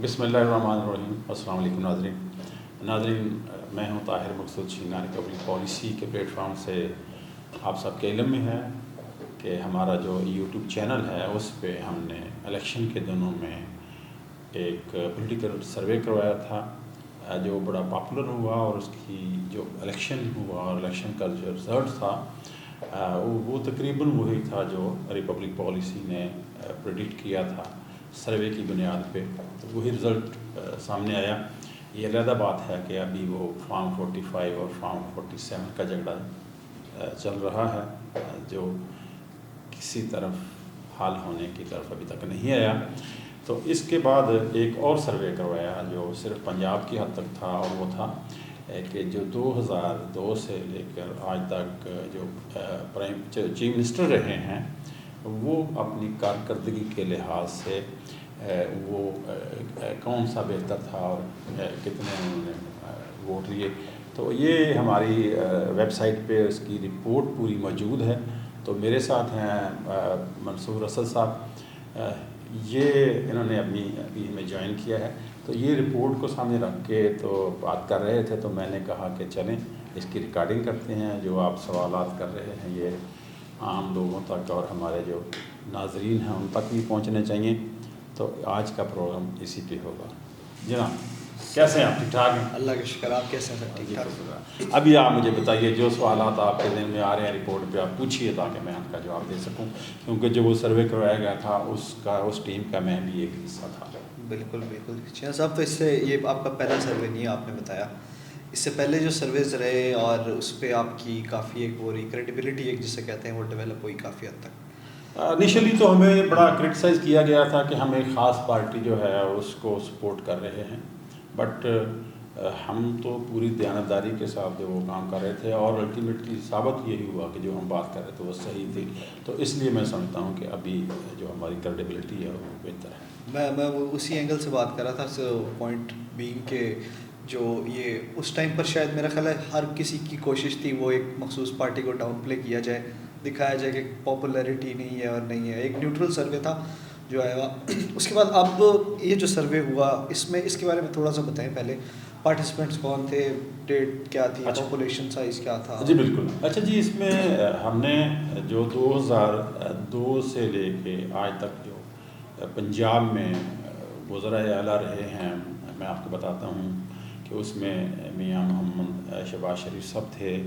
بسم اللہ الرحمن الرحیم. السلام علیکم ناظرین. میں ہوں طاہر مقصود شینہ. ریپبلک پالیسی کے پلیٹ فارم سے آپ سب کے علم میں ہے کہ ہمارا جو یوٹیوب چینل ہے اس پہ ہم نے الیکشن کے دنوں میں ایک پولیٹیکل سروے کروایا تھا جو بڑا پاپولر ہوا، اور اس کی جو الیکشن ہوا اور الیکشن کا جو رزلٹ تھا وہ تقریباً وہی تھا جو ریپبلک پالیسی نے پریڈکٹ کیا تھا سروے کی بنیاد پہ. تو وہی رزلٹ سامنے آیا. یہ علیحدہ بات ہے کہ ابھی وہ فارم 45 اور فارم 47 کا جھگڑا چل رہا ہے جو کسی طرف حل ہونے کی طرف ابھی تک نہیں آیا. تو اس کے بعد ایک اور سروے کروایا جو صرف پنجاب کی حد تک تھا، اور وہ تھا کہ جو 2002 سے لے کر آج تک جو چیف منسٹر رہے ہیں وہ اپنی کارکردگی کے لحاظ سے وہ کون سا بہتر تھا اور کتنے انہوں نے ووٹ لیے. تو یہ ہماری ویب سائٹ پہ اس کی رپورٹ پوری موجود ہے. تو میرے ساتھ ہیں منصور اسد صاحب. یہ انہوں نے ابھی ہمیں جوائن کیا ہے. تو یہ رپورٹ کو سامنے رکھ کے تو بات کر رہے تھے، تو میں نے کہا کہ چلیں اس کی ریکارڈنگ کرتے ہیں. جو آپ سوالات کر رہے ہیں یہ عام لوگوں تک اور ہمارے جو ناظرین ہیں ان تک بھی پہنچنے چاہیے. تو آج کا پروگرام اسی پہ ہوگا. جناب کیسے ہیں آپ؟ ٹھیک ٹھاک ہیں؟ اللہ کا شکر. آپ کیسے ہیں؟ ٹھیک ٹھاک. ابھی آپ مجھے بتائیے جو سوالات آپ کے ذہن میں آ رہے ہیں رپورٹ پہ آپ پوچھیے تاکہ میں ان کا جواب دے سکوں، کیونکہ جو وہ سروے کروایا گیا تھا اس ٹیم کا میں بھی ایک حصہ تھا. بالکل بالکل. شاہ صاحب تو اس سے یہ آپ کا پہلا سروے نہیں ہے، آپ نے بتایا. اس سے پہلے جو سرویز رہے اور اس پہ آپ کی کافی ایک وہ کریڈیبلٹی ایک جسے کہتے ہیں وہ ڈیولپ ہوئی کافی حد تک. انیشلی تو ہمیں بڑا کرٹیسائز کیا گیا تھا کہ ہم ایک خاص پارٹی جو ہے اس کو سپورٹ کر رہے ہیں، بٹ ہم تو پوری دیانتداری کے ساتھ جو وہ کام کر رہے تھے، اور الٹیمیٹلی ثابت یہی ہوا کہ جو ہم بات کر رہے تھے وہ صحیح تھی. تو اس لیے میں سمجھتا ہوں کہ ابھی جو ہماری کریڈیبلٹی ہے وہ بہتر ہے. میں وہ اسی اینگل سے بات کر رہا تھا. پوائنٹ بینگ کہ جو یہ اس ٹائم پر شاید میرا خیال ہے ہر کسی کی کوشش تھی وہ ایک مخصوص پارٹی کو ڈاؤن پلے کیا جائے، دکھایا جائے کہ پاپولیرٹی نہیں ہے اور نہیں ہے. ایک نیوٹرل سروے تھا جو آیا. اس کے بعد اب یہ جو سروے ہوا اس کے بارے میں تھوڑا سا بتائیں. پہلے پارٹیسپینٹس کون تھے، ڈیٹ کیا تھی، پاپولیشن سائز کیا تھا؟ جی بالکل. اچھا جی، اس میں ہم نے جو 2002 سے لے کے آج تک جو پنجاب میں وزرائے اعلیٰ رہے ہیں، میں آپ کو بتاتا ہوں کہ اس میں میاں محمد شہباز شریف صاحب تھے،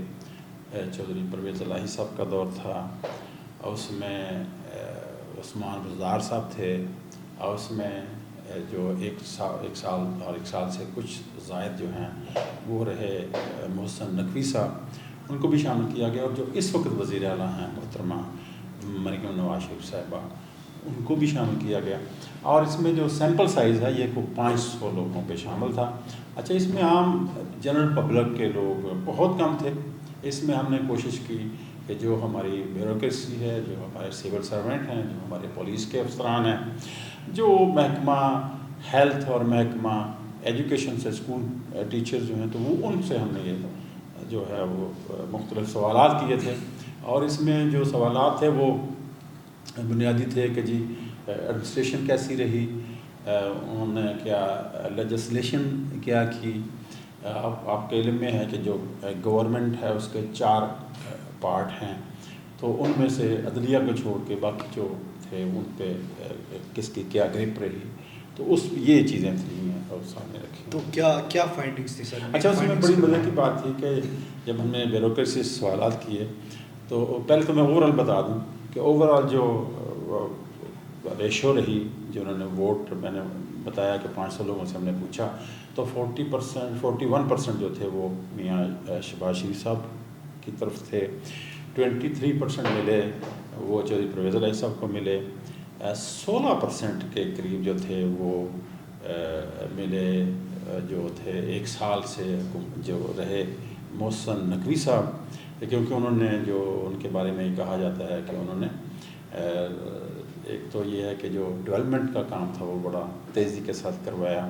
چودھری پرویز الہی صاحب کا دور تھا، اور اس میں عثمان بزدار صاحب تھے، اور اس میں جو ایک سال سے کچھ زائد جو ہیں وہ رہے محسن نقوی صاحب، ان کو بھی شامل کیا گیا. اور جو اس وقت وزیر اعلیٰ ہیں محترمہ مریم نواز شریف صاحبہ، ان کو بھی شامل کیا گیا. اور اس میں جو سیمپل سائز ہے یہ 500 لوگوں پہ شامل تھا. اچھا، اس میں عام جنرل پبلک کے لوگ بہت کم تھے. اس میں ہم نے کوشش کی کہ جو ہماری بیوروکریسی ہے، جو ہمارے سول سرونٹ ہیں، جو ہمارے پولیس کے افسران ہیں، جو محکمہ ہیلتھ اور محکمہ ایجوکیشن سے اسکول ٹیچر جو ہیں، تو وہ ان سے ہم نے یہ جو ہے وہ مختلف سوالات کیے تھے. اور اس میں جو سوالات تھے وہ بنیادی تھے کہ جی ایڈمنسٹریشن کیسی رہی، انہوں نے کیا لیجسلیشن کیا کی. آپ کے علم میں ہے کہ جو گورنمنٹ ہے اس کے 4 پارٹ ہیں، تو ان میں سے عدلیہ کو چھوڑ کے باقی جو تھے ان پہ کس کی کیا گرپ رہی. تو یہ چیزیں تھیں اور سامنے رکھی. تو کیا فائنڈنگس تھی سر؟ اچھا، اس میں بڑی مزے کی بات تھی کہ جب ہم نے بیوروکریسی سے سوالات کیے تو پہلے تو میں اوور آل بتا دوں کہ اوور آل جو ریشو رہی جو انہوں نے ووٹ، میں نے بتایا کہ 500 لوگوں سے ہم نے پوچھا تو 41% جو تھے وہ میاں شہباز شریف صاحب کی طرف تھے. 23% ملے وہ چودھری پرویز الہی صاحب کو ملے. 16% کے قریب جو تھے وہ ملے جو تھے 1 سال سے جو رہے محسن نقوی صاحب، کیونکہ انہوں نے جو ان کے بارے میں یہ کہا جاتا ہے کہ انہوں نے ایک تو یہ ہے کہ جو ڈیولپمنٹ کا کام تھا وہ بڑا تیزی کے ساتھ کروایا،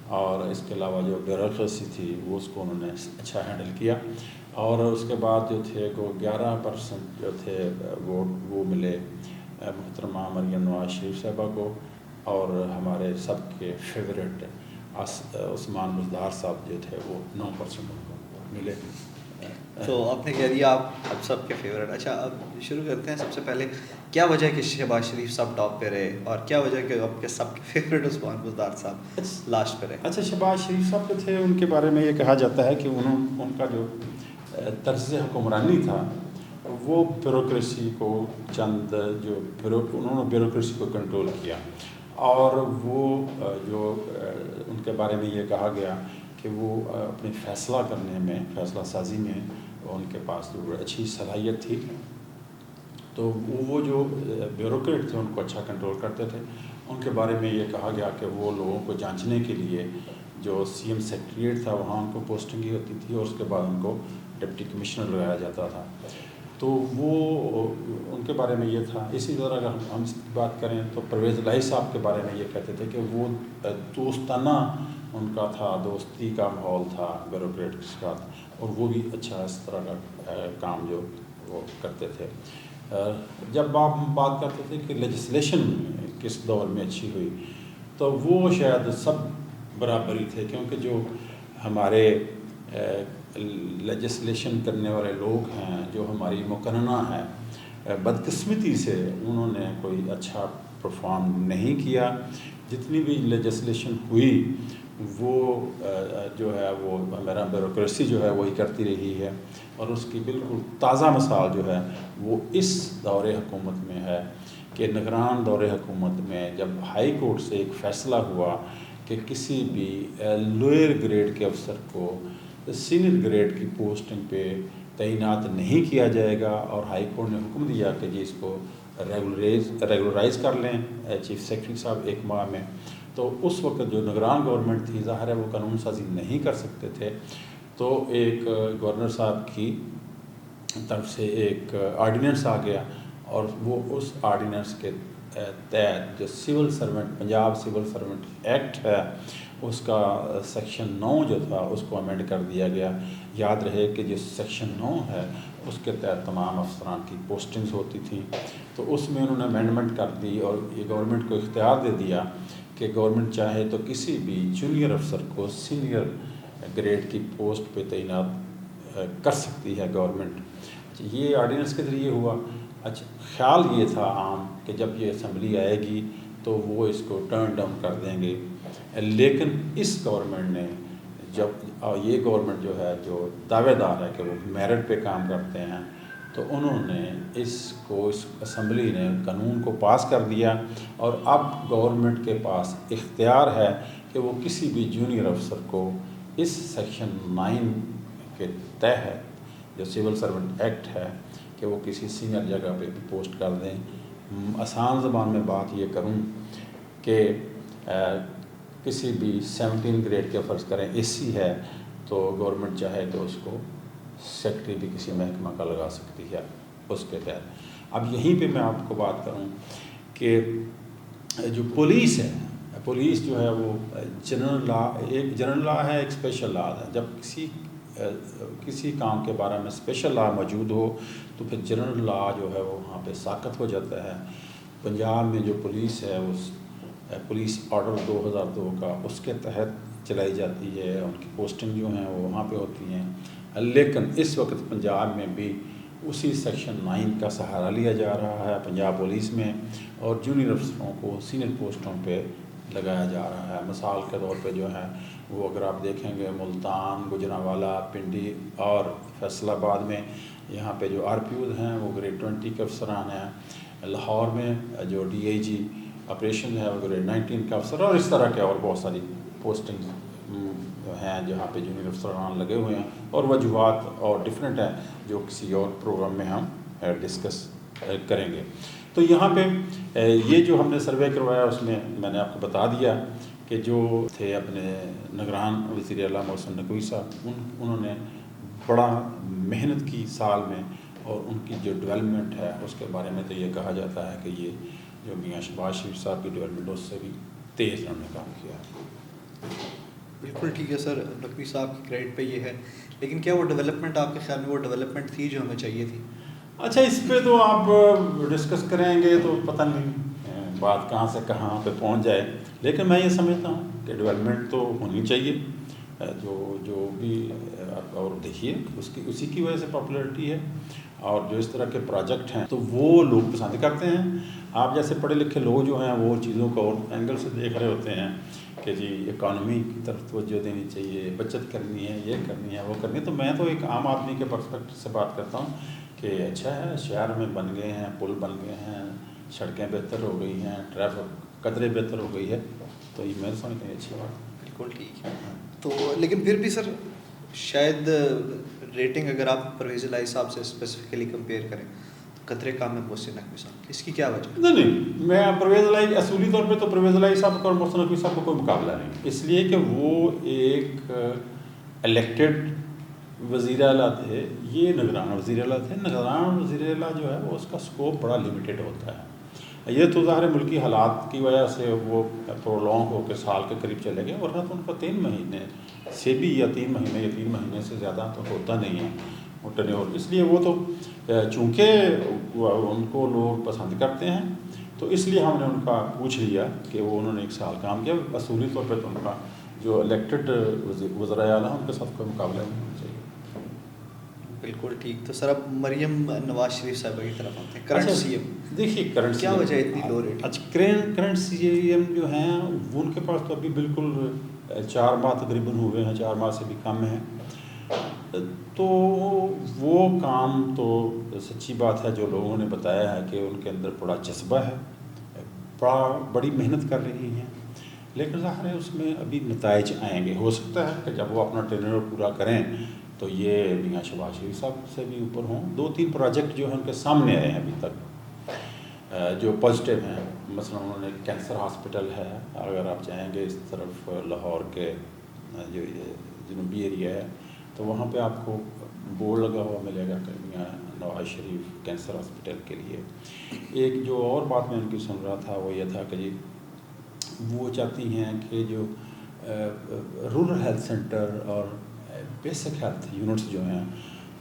اور اس کے علاوہ جو بیوروکریسی تھی وہ اس کو انہوں نے اچھا ہینڈل کیا. اور اس کے بعد جو تھے کو 11% جو تھے ووٹ وہ ملے محترمہ مریم نواز شریف صاحبہ کو. اور ہمارے سب کے فیوریٹ عثمان بزدار صاحب جو تھے وہ 9% ان کو ملے. تو آپ نے کہہ دیا آپ اب سب کے فیوریٹ. اچھا اب شروع کرتے ہیں. سب سے پہلے کیا وجہ ہے کہ شہباز شریف صاحب ٹاپ پہ رہے, اور کیا وجہ ہے کہ آپ کے سب کے فیوریٹ عثمان بزدار صاحب لاسٹ پہ رہے؟ اچھا, شہباز شریف صاحب جو تھے ان کے بارے میں یہ کہا جاتا ہے کہ ان کا جو طرز حکمرانی تھا وہ بیوروکریسی کو انہوں نے بیوروکریسی کو کنٹرول کیا, اور وہ جو ان کے بارے میں یہ کہا گیا کہ وہ اپنے فیصلہ کرنے میں, فیصلہ سازی میں ان کے پاس جو اچھی صلاحیت تھی. تو وہ جو بیوروکریٹ تھے ان کو اچھا کنٹرول کرتے تھے. ان کے بارے میں یہ کہا گیا کہ وہ لوگوں کو جانچنے کے لیے جو سی ایم سیکریٹریٹ تھا وہاں ان کو پوسٹنگ ہی ہوتی تھی, اور اس کے بعد ان کو ڈپٹی کمشنر لگایا جاتا تھا. تو وہ ان کے بارے میں یہ تھا. اسی طرح اگر ہم اس کی بات کریں تو پرویز الہی صاحب کے بارے میں یہ کہتے تھے کہ وہ دوستانہ ان کا تھا, دوستی کا ماحول تھا بیوروکریٹس کا, اور وہ بھی اچھا اس طرح کا کام جو وہ کرتے تھے. جب آپ بات کرتے تھے کہ لیجسلیشن کس دور میں اچھی ہوئی, تو وہ شاید سب برابری تھے, کیونکہ جو ہمارے لیجسلیشن کرنے والے لوگ ہیں, جو ہماری مقننہ ہیں, بدقسمتی سے انہوں نے کوئی اچھا پرفارم نہیں کیا. جتنی بھی لیجسلیشن ہوئی وہ جو ہے وہ ہمارا بیوروکریسی جو ہے وہی کرتی رہی ہے. اور اس کی بالکل تازہ مثال جو ہے وہ اس دور حکومت میں ہے کہ نگران دور حکومت میں جب ہائی کورٹ سے ایک فیصلہ ہوا کہ کسی بھی لوئر گریڈ کے افسر کو سینئر گریڈ کی پوسٹنگ پہ تعینات نہیں کیا جائے گا, اور ہائی کورٹ نے حکم دیا کہ جی اس کو ریگولرائز کر لیں چیف سیکرٹری صاحب 1 ماہ میں. تو اس وقت جو نگران گورنمنٹ تھی, ظاہر ہے وہ قانون سازی نہیں کر سکتے تھے, تو ایک گورنر صاحب کی طرف سے ایک آرڈیننس آ گیا, اور وہ اس آرڈیننس کے تحت جو civil servant Punjab civil servant act ہے اس کا سیکشن 9 جو تھا اس کو امینڈ کر دیا گیا. یاد رہے کہ جو سیکشن 9 ہے اس کے تحت تمام افسران کی پوسٹنگز ہوتی تھیں, تو اس میں انہوں نے امینڈمنٹ کر دی, اور یہ گورنمنٹ کو اختیار دے دیا کہ گورنمنٹ چاہے تو کسی بھی جونیئر افسر کو سینئر گریڈ کی پوسٹ پہ تعینات کر سکتی ہے گورنمنٹ. یہ آرڈیننس کے ذریعے ہوا. اچھا, خیال یہ تھا عام کہ جب یہ اسمبلی آئے گی تو وہ اس کو ٹرن ڈاؤن کر دیں گے, لیکن اس گورنمنٹ نے, جب یہ گورنمنٹ جو ہے جو دعوے دار ہے کہ وہ میرٹ پہ کام کرتے ہیں, تو انہوں نے اس اسمبلی نے قانون کو پاس کر دیا, اور اب گورنمنٹ کے پاس اختیار ہے کہ وہ کسی بھی جونیئر افسر کو اس سیکشن 9 کے تحت جو سول سرونٹ ایکٹ ہے کہ وہ کسی سینئر جگہ پہ بھی پوسٹ کر دیں. آسان زبان میں بات یہ کروں کہ کسی بھی 17 گریڈ کے فرض کریں اے سی ہے تو گورنمنٹ چاہے تو اس کو سیکرٹری بھی کسی محکمہ کا لگا سکتی ہے اس کے تحت. اب یہیں پہ میں آپ کو بات کروں کہ جو پولیس ہے, پولیس جو ہے وہ جنرل لا, ایک جنرل لا ہے, ایک اسپیشل لا ہے. جب کسی کام کے بارے میں اسپیشل لا موجود ہو تو پھر جنرل لا جو ہے وہ وہاں پہ ساقط ہو جاتا ہے. پنجاب میں جو پولیس ہے اس پولیس آرڈر 2002 کا اس کے تحت چلائی جاتی ہے, ان کی پوسٹنگ جو ہیں وہ وہاں پہ ہوتی ہیں. لیکن اس وقت پنجاب میں بھی اسی سیکشن 9 کا سہارا لیا جا رہا ہے پنجاب پولیس میں, اور جونیئر افسروں کو سینئر پوسٹوں پہ لگایا جا رہا ہے. مثال کے طور پہ جو ہے وہ اگر آپ دیکھیں گے ملتان, گجرانوالہ, پنڈی اور فیصل آباد میں یہاں پہ جو آر پی اوز ہیں وہ گریڈ 20 کے افسران ہیں. لاہور میں جو ڈی آئی جی آپریشن ہے وہ گریڈ 19 کا افسر, اور اس طرح کے اور بہت ساری پوسٹنگ ہیں جہاں پہ جونیئر افسران لگے ہوئے ہیں, اور وجوہات اور ڈفرینٹ ہیں جو کسی اور پروگرام میں ہم ڈسکس کریں گے. تو یہاں پہ یہ جو ہم نے سروے کروایا اس میں نے آپ کو بتا دیا کہ جو تھے اپنے نگران وزیر اعلیٰ محسن نقوی صاحب, انہوں نے بڑا محنت کی سال میں, اور ان کی جو ڈیولپمنٹ ہے اس کے بارے میں تو یہ کہا جاتا ہے کہ یہ جو میاں شہباز شریف صاحب کی ڈیولپمنٹ اس سے بھی تیز انہوں نے کام کیا. بالکل ٹھیک ہے سر, نقوی صاحب کی کریڈٹ پہ یہ ہے, لیکن کیا وہ ڈیولپمنٹ آپ کے خیال میں وہ ڈیولپمنٹ تھی جو ہمیں چاہیے تھی؟ اچھا, اس پہ تو آپ ڈسکس کریں گے تو پتہ نہیں, بات کہاں سے کہاں پہ پہنچ جائے. لیکن میں یہ سمجھتا ہوں کہ ڈیولپمنٹ تو ہونی چاہیے, جو بھی اور دیکھیے اسی کی وجہ سے پاپولرٹی ہے, اور جو اس طرح کے پروجیکٹ ہیں تو وہ لوگ پسند کرتے ہیں. آپ جیسے پڑھے لکھے لوگ جو ہیں وہ چیزوں کو اور اینگل سے دیکھ رہے ہوتے ہیں کہ جی اکانومی کی طرف توجہ دینی چاہیے, بچت کرنی ہے, یہ کرنی ہے, وہ کرنی ہے. تو میں تو ایک عام آدمی کے پرسپیکٹو سے بات کرتا ہوں کہ اچھا ہے, شہر میں بن گئے ہیں, پل بن گئے ہیں, سڑکیں بہتر ہو گئی ہیں, ٹریفک قدرے بہتر ہو گئی ہے, تو یہ میں سمجھتا ہوں اچھی بات. بالکل ٹھیک ہے. تو لیکن پھر بھی سر شاید ریٹنگ اگر آپ پرویز الہی صاحب سے اسپیسیفکلی کمپیئر کریں تو قطرے کام میں محسن نقوی صاحب, اس کی کیا وجہ ہے؟ نہیں, میں پرویز الہی اصولی طور پہ تو پرویز الہی صاحب اور محسن نقوی صاحب کا کوئی مقابلہ نہیں, اس لیے کہ وہ ایک الیکٹڈ وزیر اعلیٰ تھے, یہ نگران وزیر اعلیٰ تھے. نگران وزیر اعلیٰ جو ہے وہ اس کا اسکوپ بڑا لمیٹیڈ ہوتا ہے. یہ تو ظاہر ملکی حالات کی وجہ سے وہ پرولونگ ہو کے سال کے قریب چلے گئے, ورنہ تو ان کا 3 مہینے سے بھی یا 3 مہینے یا 3 مہینے سے زیادہ تو ہوتا نہیں ہے وہ ٹینیور. اس لیے وہ تو چونکہ ان کو لوگ پسند کرتے ہیں تو اس لیے ہم نے ان کا پوچھ لیا کہ وہ انہوں نے 1 سال کام کیا. اصولی طور پہ تو ان کا جو الیکٹڈ وزراء اعلیٰ ان کے ساتھ کوئی مقابلہ نہیں ہونا چاہیے. بالکل ٹھیک. تو سر اب مریم نواز شریف صاحبہ کی طرف آتے ہیں, کرنٹ سی ایم. دیکھیے کرنٹ کیا وجہ اتنی لو ریٹنگ؟ اچھا, کرنٹ سی ایم جو ہیں ان کے پاس تو ابھی بالکل 4 ماہ تقریباً ہوئے ہیں, 4 ماہ سے بھی کم ہیں. تو وہ کام تو سچی بات ہے جو لوگوں نے بتایا ہے کہ ان کے اندر بڑا جذبہ ہے, بڑی محنت کر رہی ہیں, لیکن ظاہر ہے اس میں ابھی نتائج آئیں گے. ہو سکتا ہے کہ جب وہ اپنا ٹینیور پورا کریں تو یہ میاں شہباز شریف صاحب سے بھی اوپر ہوں. 2-3 پروجیکٹ جو ہیں ان کے سامنے آئے ہیں ابھی تک جو پازیٹیو ہیں. مثلا انہوں نے کینسر ہاسپٹل ہے, اگر آپ چاہیں گے اس طرف لاہور کے جو جنوبی ایریا ہے تو وہاں پہ آپ کو بورڈ لگا ہوا ملے گا کہ میاں نواز شریف کینسر ہاسپٹل کے لیے. ایک جو اور بات میں ان کی سن رہا تھا وہ یہ تھا کہ جی وہ چاہتی ہیں کہ جو رورل ہیلتھ سینٹر اور بیسک ہیلتھ یونٹس جو ہیں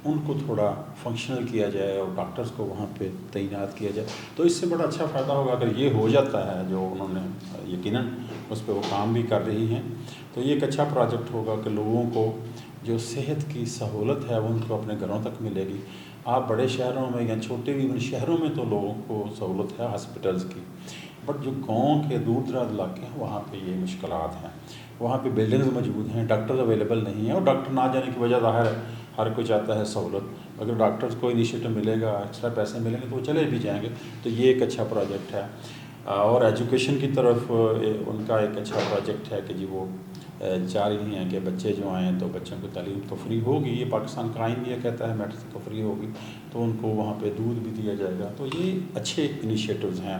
ان کو تھوڑا فنکشنل کیا جائے اور ڈاکٹرز کو وہاں پہ تعینات کیا جائے. تو اس سے بڑا اچھا فائدہ ہوگا اگر یہ ہو جاتا ہے جو انہوں نے یقیناً اس پہ وہ کام بھی کر رہی ہیں. تو یہ ایک اچھا پروجیکٹ ہوگا کہ لوگوں کو جو صحت کی سہولت ہے وہ ان کو اپنے گھروں تک ملے گی. آپ بڑے شہروں میں یا چھوٹے بھی شہروں میں تو لوگوں کو سہولت ہے ہاسپٹلز کی, بٹ جو گاؤں کے دور دراز علاقے ہیں وہاں پہ یہ مشکلات ہیں. وہاں پہ بلڈنگز موجود ہیں, ڈاکٹرز اویلیبل نہیں ہیں, اور ڈاکٹر نہ جانے کی وجہ ظاہر ہے ہر کوئی چاہتا ہے سہولت. اگر ڈاکٹرز کو انیشیٹو ملے گا, ایکسٹرا پیسے ملیں گے تو وہ چلے بھی جائیں گے. تو یہ ایک اچھا پروجیکٹ ہے. اور ایجوکیشن کی طرف ان کا ایک اچھا پروجیکٹ ہے کہ جی وہ چاہ رہی ہیں کہ بچے جو آئیں تو بچوں کو تعلیم تو فری ہوگی. یہ پاکستان کا آئین یہ کہتا ہے میٹرک تو فری ہوگی, تو ان کو وہاں پہ دودھ بھی دیا جائے گا. تو یہ اچھے انیشیٹوز ہیں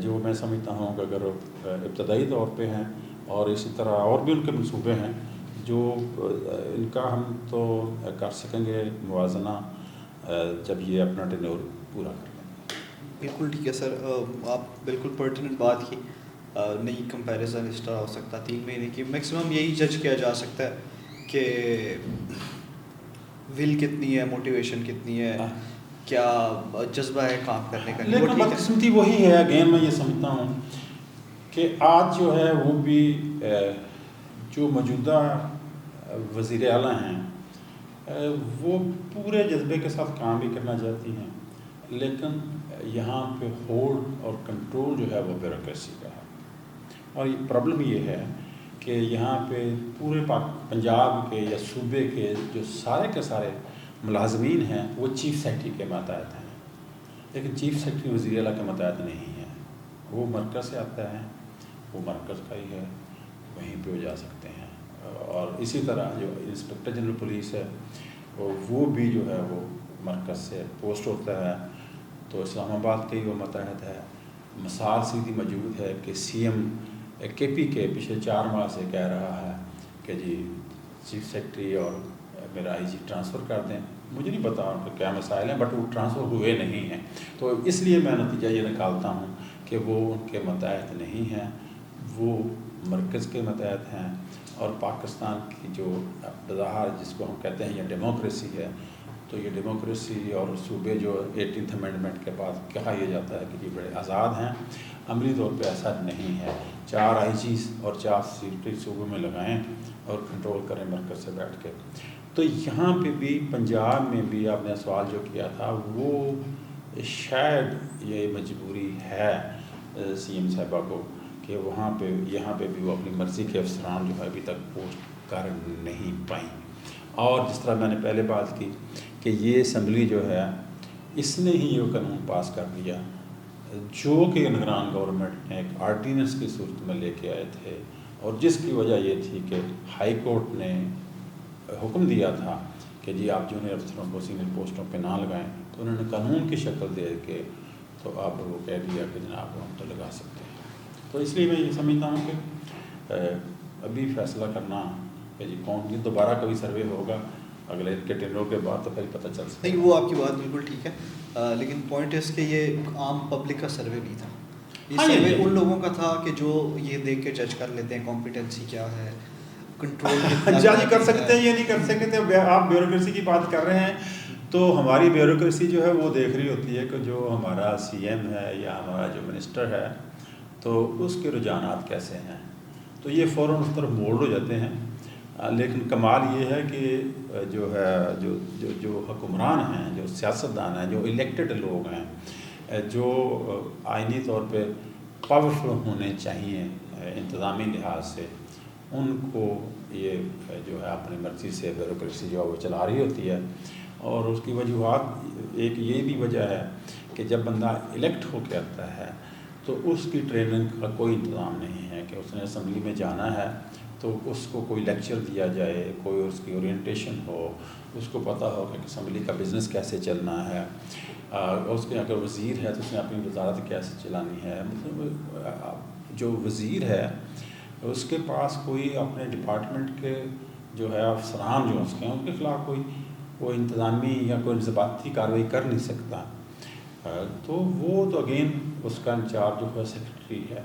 جو میں سمجھتا ہوں کہ اگر ابتدائی طور پہ ہیں, اور اسی طرح اور بھی ان کے منصوبے ہیں جو ان کا ہم تو کر سکیں گے موازنہ جب یہ اپنا ٹینیور پورا کر لیں. بالکل ٹھیک ہے سر, آپ بالکل پرٹیننٹ بات کی. نئی کمپیریزن اس طرح ہو سکتا 3 مہینے کی. میکسیمم یہی جج کیا جا سکتا ہے کہ ول کتنی ہے, موٹیویشن کتنی ہے, کیا جذبہ ہے کام کرنے کا. لیکن بدقسمتی وہی ہے, اگین میں یہ سمجھتا ہوں کہ آج جو ہے وہ بھی جو موجودہ وزیر اعلیٰ ہیں وہ پورے جذبے کے ساتھ کام بھی کرنا چاہتی ہیں, لیکن یہاں پہ ہولڈ اور کنٹرول جو ہے وہ بیوروکریسی کا ہے. اور یہ پرابلم یہ ہے کہ یہاں پہ پورے پنجاب کے یا صوبے کے جو سارے کے سارے ملازمین ہیں وہ چیف سیکرٹری کے ماتحت ہیں, لیکن چیف سیکرٹری وزیر اعلیٰ کے ماتحت نہیں ہے. وہ مرکز سے آتا ہے, وہ مرکز کا ہی ہے, وہیں پہ وہ جا سکتے ہیں. اور اسی طرح جو انسپکٹر جنرل پولیس ہے وہ بھی جو ہے وہ مرکز سے پوسٹ ہوتا ہے, تو اسلام آباد کے ہی وہ ماتحت ہے. مثال سیدھی موجود ہے کہ سی ایم کے پی کے پچھلے 4 ماہ سے کہہ رہا ہے کہ جی چیف سیکرٹری اور میرا آئی جی ٹرانسفر کر دیں. مجھے نہیں پتا ان کے کیا مسائل ہیں, بٹ وہ ٹرانسفر ہوئے نہیں ہیں. تو اس لیے میں نتیجہ یہ نکالتا ہوں کہ وہ ان کے ماتحت نہیں ہیں, وہ مرکز کے ماتحت ہیں. اور پاکستان کی جو بظاہر جس کو ہم کہتے ہیں یہ ڈیموکریسی ہے, تو یہ ڈیموکریسی اور صوبے جو 18th امینڈمنٹ کے بعد کہا یہ جاتا ہے کہ یہ بڑے آزاد ہیں، عملی طور پہ ایسا نہیں ہے. 4 IGs اور 4 سیکرٹری صوبے میں لگائیں اور کنٹرول کریں مرکز سے بیٹھ کے. تو یہاں پہ بھی پنجاب میں بھی آپ نے سوال جو کیا تھا وہ شاید یہ مجبوری ہے CM صاحبہ کو کہ وہاں پہ یہاں پہ بھی وہ اپنی مرضی کے افسران جو ہے ابھی تک پوسٹ کر نہیں پائیں. اور جس طرح میں نے پہلے بات کی کہ یہ اسمبلی جو ہے اس نے ہی یہ قانون پاس کر دیا جو کہ نگران گورنمنٹ نے ایک آرڈیننس کی صورت میں لے کے آئے تھے، اور جس کی وجہ یہ تھی کہ ہائی کورٹ نے حکم دیا تھا کہ جی آپ جونیئر افسروں کو سینئر پوسٹوں پہ نہ لگائیں، تو انہوں نے قانون کی شکل دے کے تو اب وہ کہہ دیا کہ جناب ہم تو لگا سکتے ہیں. تو اس لیے میں یہ سمجھتا ہوں کہ ابھی فیصلہ کرنا کہ جی کون یہ دوبارہ کبھی سروے ہوگا اگلے کے ٹینروں کے بعد تو پھر پتہ چل سکتا ہے. نہیں، وہ آپ کی بات بالکل ٹھیک ہے، لیکن پوائنٹ اس کہ یہ عام پبلک کا سروے نہیں تھا. یہ سروے ان لوگوں کا تھا کہ جو یہ دیکھ کے جج کر لیتے ہیں کمپیٹنسی کیا ہے، کنٹرول جج کر سکتے ہیں یہ نہیں کر سکتے. آپ بیوروکریسی کی بات کر رہے ہیں تو ہماری بیوروکریسی جو ہے وہ دیکھ رہی ہوتی ہے کہ جو ہمارا CM ہے یا ہمارا جو منسٹر ہے تو اس کے رجحانات کیسے ہیں، تو یہ فوراً اس طرف موڑ ہو جاتے ہیں. لیکن کمال یہ ہے کہ جو ہے جو حکمران ہیں، جو سیاستدان ہیں، جو الیکٹڈ لوگ ہیں، جو آئینی طور پہ پاورفل ہونے چاہیے انتظامی لحاظ سے، ان کو یہ جو ہے اپنی مرضی سے بیوروکریسی جو ہے وہ چلا رہی ہوتی ہے. اور اس کی وجوہات ایک یہ بھی وجہ ہے کہ جب بندہ الیکٹ ہو کے آتا ہے تو اس کی ٹریننگ کا کوئی انتظام نہیں ہے کہ اس نے اسمبلی میں جانا ہے تو اس کو کوئی لیکچر دیا جائے، کوئی اس کی اورینٹیشن ہو، اس کو پتہ ہو کہ اسمبلی کا بزنس کیسے چلنا ہے. اس کے اگر وزیر ہے تو اس نے اپنی وزارت کیسے چلانی ہے. مطلب جو وزیر ہے اس کے پاس کوئی اپنے ڈپارٹمنٹ کے جو ہے افسران جو اس کے ہیں ان کے خلاف کوئی انتظامی یا کوئی انضباطی کارروائی کر نہیں سکتا. تو وہ تو اگین اس کا انچارج جو ہے سیکرٹری ہے.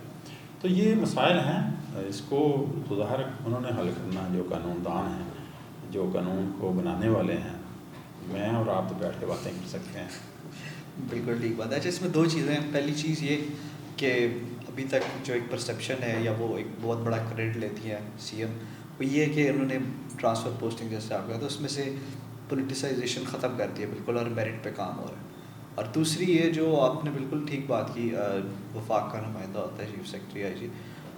تو یہ مسائل ہیں، اس کو ظاہر انہوں نے حل کرنا، جو قانون دان ہیں، جو قانون کو بنانے والے ہیں. میں اور آپ تو بیٹھ کے باتیں کر سکتے ہیں. بالکل ٹھیک بات ہے. اچھا، اس میں 2 چیزیں ہیں. پہلی چیز یہ کہ ابھی تک جو ایک پرسیپشن ہے یا وہ ایک بہت بڑا کریڈٹ لیتی ہے CM، وہ یہ ہے کہ انہوں نے ٹرانسفر پوسٹنگ جیسے آپ کہا تو اس میں سے پولیٹیسائزیشن ختم کر دیا بالکل، اور میرٹ پہ کام ہو رہا ہے. اور دوسری یہ جو آپ نے بالکل ٹھیک بات کی، وفاق کا نمائندہ ہوتا ہے چیف سیکرٹری IG،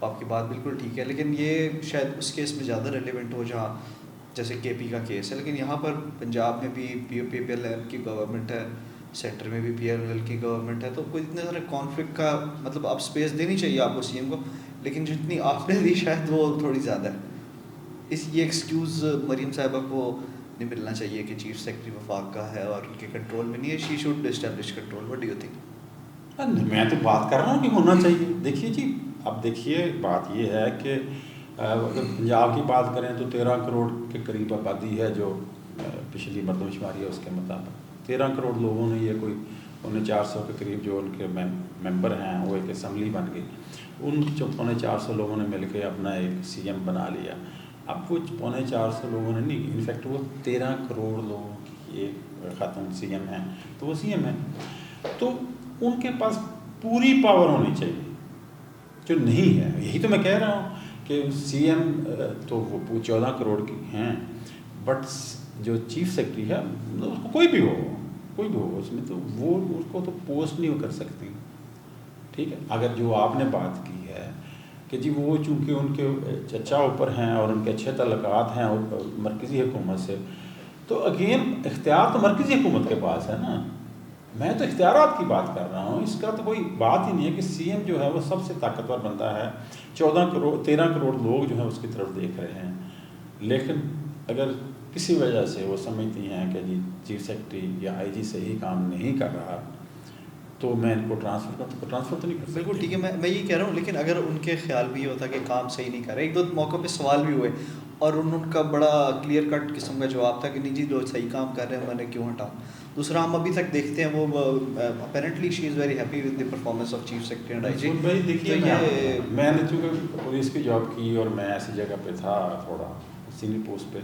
آپ کی بات بالکل ٹھیک ہے. لیکن یہ شاید اس کیس میں زیادہ ریلیونٹ ہو جہاں جیسے KP کا کیس ہے. لیکن یہاں پر پنجاب میں بھی PPL کی گورنمنٹ ہے، سینٹر میں بھی PLL کی گورنمنٹ ہے، تو کوئی اتنے سارے کانفلکٹ کا مطلب آپ اسپیس دینی چاہیے آپ کو CM کو، لیکن جتنی آپ نے دی شاید وہ تھوڑی زیادہ ہے. یہ ایکسکیوز مریم صاحبہ کو نہیں ملنا چاہیے کہ چیف سیکرٹری وفاق کا ہے اور ان کے کنٹرول میں نہیں ہے. She should establish control. What do you think? میں تو بات کر رہا ہوں کہ ہونا چاہیے. دیکھیے جی، اب دیکھیے بات یہ ہے کہ اگر پنجاب کی بات کریں تو 13 کروڑ کے قریب آبادی ہے جو پچھلی مردم شماری ہے اس کے مطابق. 13 کروڑ لوگوں نے یہ کوئی 400 کے قریب جو ان کے ممبر ہیں وہ ایک اسمبلی بن گئی. ان 450 لوگوں نے مل کے اپنا ایک CM بنا لیا. اب وہ 450 لوگوں نے نہیں، انفیکٹ وہ 13 کروڑ لوگوں کی ایک خاتون CM ہیں تو وہ CM ہیں. تو ان کے پاس پوری پاور ہونی چاہیے جو نہیں ہے. یہی تو میں کہہ رہا ہوں کہ CM تو وہ 14 کروڑ کی ہیں، بٹ جو چیف سیکرٹری ہے اس کو کوئی بھی ہو اس میں تو وہ اس کو تو پوسٹ نہیں کر سکتی. ٹھیک ہے، اگر جو آپ نے بات کی ہے کہ جی وہ چونکہ ان کے چچا اوپر ہیں اور ان کے اچھے تعلقات ہیں مرکزی حکومت سے، تو اگین اختیار تو مرکزی حکومت کے پاس ہے نا. میں تو اختیارات کی بات کر رہا ہوں، اس کا تو کوئی بات ہی نہیں ہے کہ CM جو ہے وہ سب سے طاقتور بندہ ہے. 13 کروڑ لوگ جو ہیں اس کی طرف دیکھ رہے ہیں. لیکن اگر کسی وجہ سے وہ سمجھتی ہیں کہ جی چیف سیکرٹری یا IG صحیح کام نہیں کر رہا تو میں ان کو ٹرانسفر تو نہیں کر سکتا. بالکل ٹھیک ہے، میں یہ کہہ رہا ہوں. لیکن اگر ان کے خیال بھی یہ ہوتا کہ کام صحیح نہیں کر رہے، 1-2 موقع پہ سوال بھی ہوئے اور ان کا بڑا کلیئر کٹ قسم کا جواب تھا کہ نہیں جی جو صحیح کام کر رہے ہیں میں نے کیوں ہٹاؤں. دوسرا، ہم ابھی تک دیکھتے ہیں وہ apparently she is very happy with the performance of chief secretary and IG. بھائی دیکھیے، میں نے چونکہ پولیس کی جاب کی اور میں ایسی جگہ پہ تھا تھوڑا سینئر پوسٹ پہ،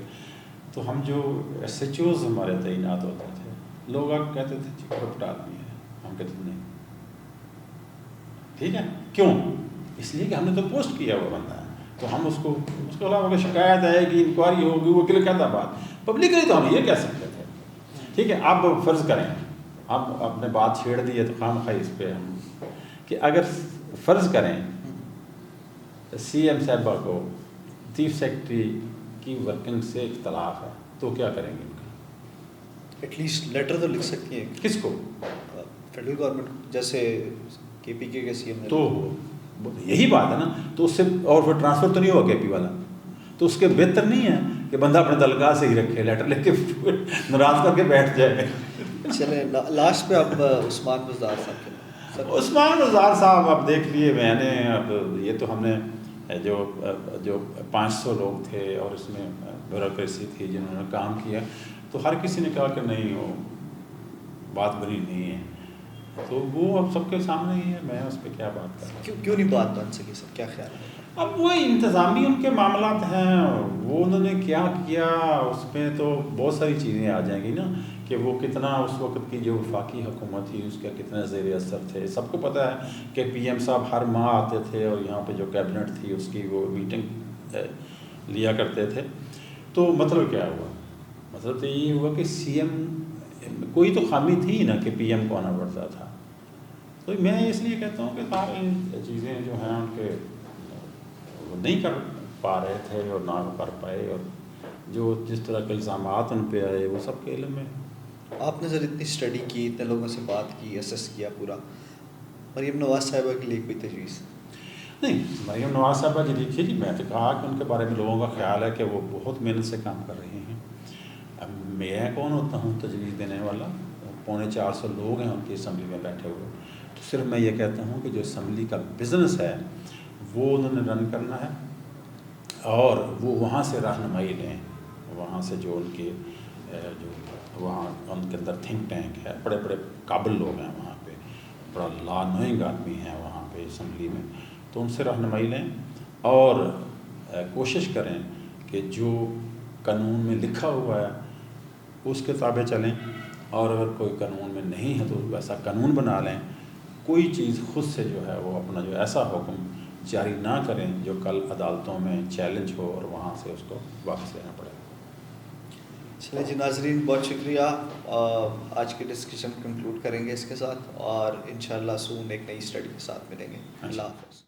تو ہم جو ایس ایچ اوز ہمارے تعینات ہوتے تھے، لوگ آپ کہتے تھے جی کرپٹ آدمی ہے، ہم کہتے تھے نہیں، ٹھیک ہے، کیوں؟ اس لیے کہ ہم نے تو پوسٹ کیا ہوا بندہ ہے، تو ہم اس کے علاوہ اگر شکایت آئے گی، انکوائری ہوگی، وہ کلیئر کرتا بات پبلکلی تو ہم یہ کہہ سکتے تھے، ٹھیک ہے۔ اب فرض کریں، اب آپ نے بات چھیڑ دی ہے تو خام خواہ اس پہ ہم کہ اگر فرض کریں سی ایم صاحبہ کو چیف سیکرٹری کی ورکنگ سے اختلاف ہے تو کیا کریں گے ان کا؟ ایٹ لیسٹ لیٹر تو لکھ سکتی ہیں کس کو؟ فیڈرل گورنمنٹ، جیسے کے پی کے سی ایم نے۔ تو یہی بات ہے نا، تو اس سے اور پھر ٹرانسفر تو نہیں ہوا کے پی والا، تو اس کے بہتر نہیں ہے کہ بندہ اپنے تلقاہ سے ہی رکھے، لیٹر لے کے ناراض کر کے بیٹھ جائے۔ چلیں لاسٹ پہ اب عثمان بزدار صاحب کے نام۔ عثمان بزدار صاحب اب دیکھ لیے میں نے، اب یہ تو ہم نے جو 500 لوگ تھے اور اس میں بیوروکریسی تھی جنہوں نے کام کیا، تو ہر کسی نے کہا کہ نہیں وہ بات بنی نہیں ہے، تو وہ اب سب کے سامنے ہی ہے، میں اس پہ کیا بات کروں۔ کیوں نہیں بات بن سکی سر، کیا خیال ہے؟ اب وہ انتظامی ان کے معاملات ہیں، وہ انہوں نے کیا کیا اس میں تو بہت ساری چیزیں آ جائیں گی نا، کہ وہ کتنا اس وقت کی جو وفاقی حکومت تھی اس کا کتنے زیر اثر تھے۔ سب کو پتہ ہے کہ پی ایم صاحب ہر ماہ آتے تھے اور یہاں پہ جو کیبنٹ تھی اس کی وہ میٹنگ لیا کرتے تھے، تو مطلب کیا ہوا؟ مطلب تو یہ ہوا کہ سی ایم کوئی تو خامی تھی نا کہ پی ایم کو آنا پڑتا تھا۔ تو میں اس لیے کہتا ہوں کہ سارے چیزیں جو ہیں ان کے وہ نہیں کر پا رہے تھے اور نہ وہ کر پائے، اور جو جس طرح کے الزامات ان پہ آئے وہ سب کے علم میں۔ آپ نے سر اتنی اسٹڈی کی، اتنے لوگوں سے بات کی، اسیس کیا پورا، مریم نواز صاحبہ کے لیے کوئی تجویز؟ نہیں، مریم نواز صاحبہ جی دیکھیے جی، میں تو کہا کہ ان کے بارے میں لوگوں کا خیال ہے کہ وہ بہت محنت سے کام کر رہے ہیں۔ اب میں کون ہوتا ہوں تجویز دینے والا؟ 450 لوگ ہیں ان کی اسمبلی میں بیٹھے ہوئے، تو صرف میں یہ کہتا ہوں کہ جو اسمبلی کا بزنس ہے وہ انہوں نے رن کرنا ہے، اور وہ وہاں سے رہنمائی لیں، وہاں سے جو ان کی جو وہاں ان کے اندر تھنک ٹینک ہے، بڑے بڑے قابل لوگ ہیں وہاں پہ، بڑا لا نوئنگ آدمی ہیں وہاں پہ اسمبلی میں، تو ان سے رہنمائی لیں اور کوشش کریں کہ جو قانون میں لکھا ہوا ہے اس کے تابع چلیں، اور اگر کوئی قانون میں نہیں ہے تو ویسا قانون بنا لیں۔ کوئی چیز خود سے جو ہے وہ اپنا جو ایسا حکم جاری نہ کریں جو کل عدالتوں میں چیلنج ہو اور وہاں سے اس کو واپس لینا پڑے۔ چلیں جی ناظرین، بہت شکریہ، آج کی ڈسکشن کنکلوڈ کریں گے اس کے ساتھ، اور انشاءاللہ سون ایک نئی اسٹڈی کے ساتھ ملیں گے۔ اللہ حافظ۔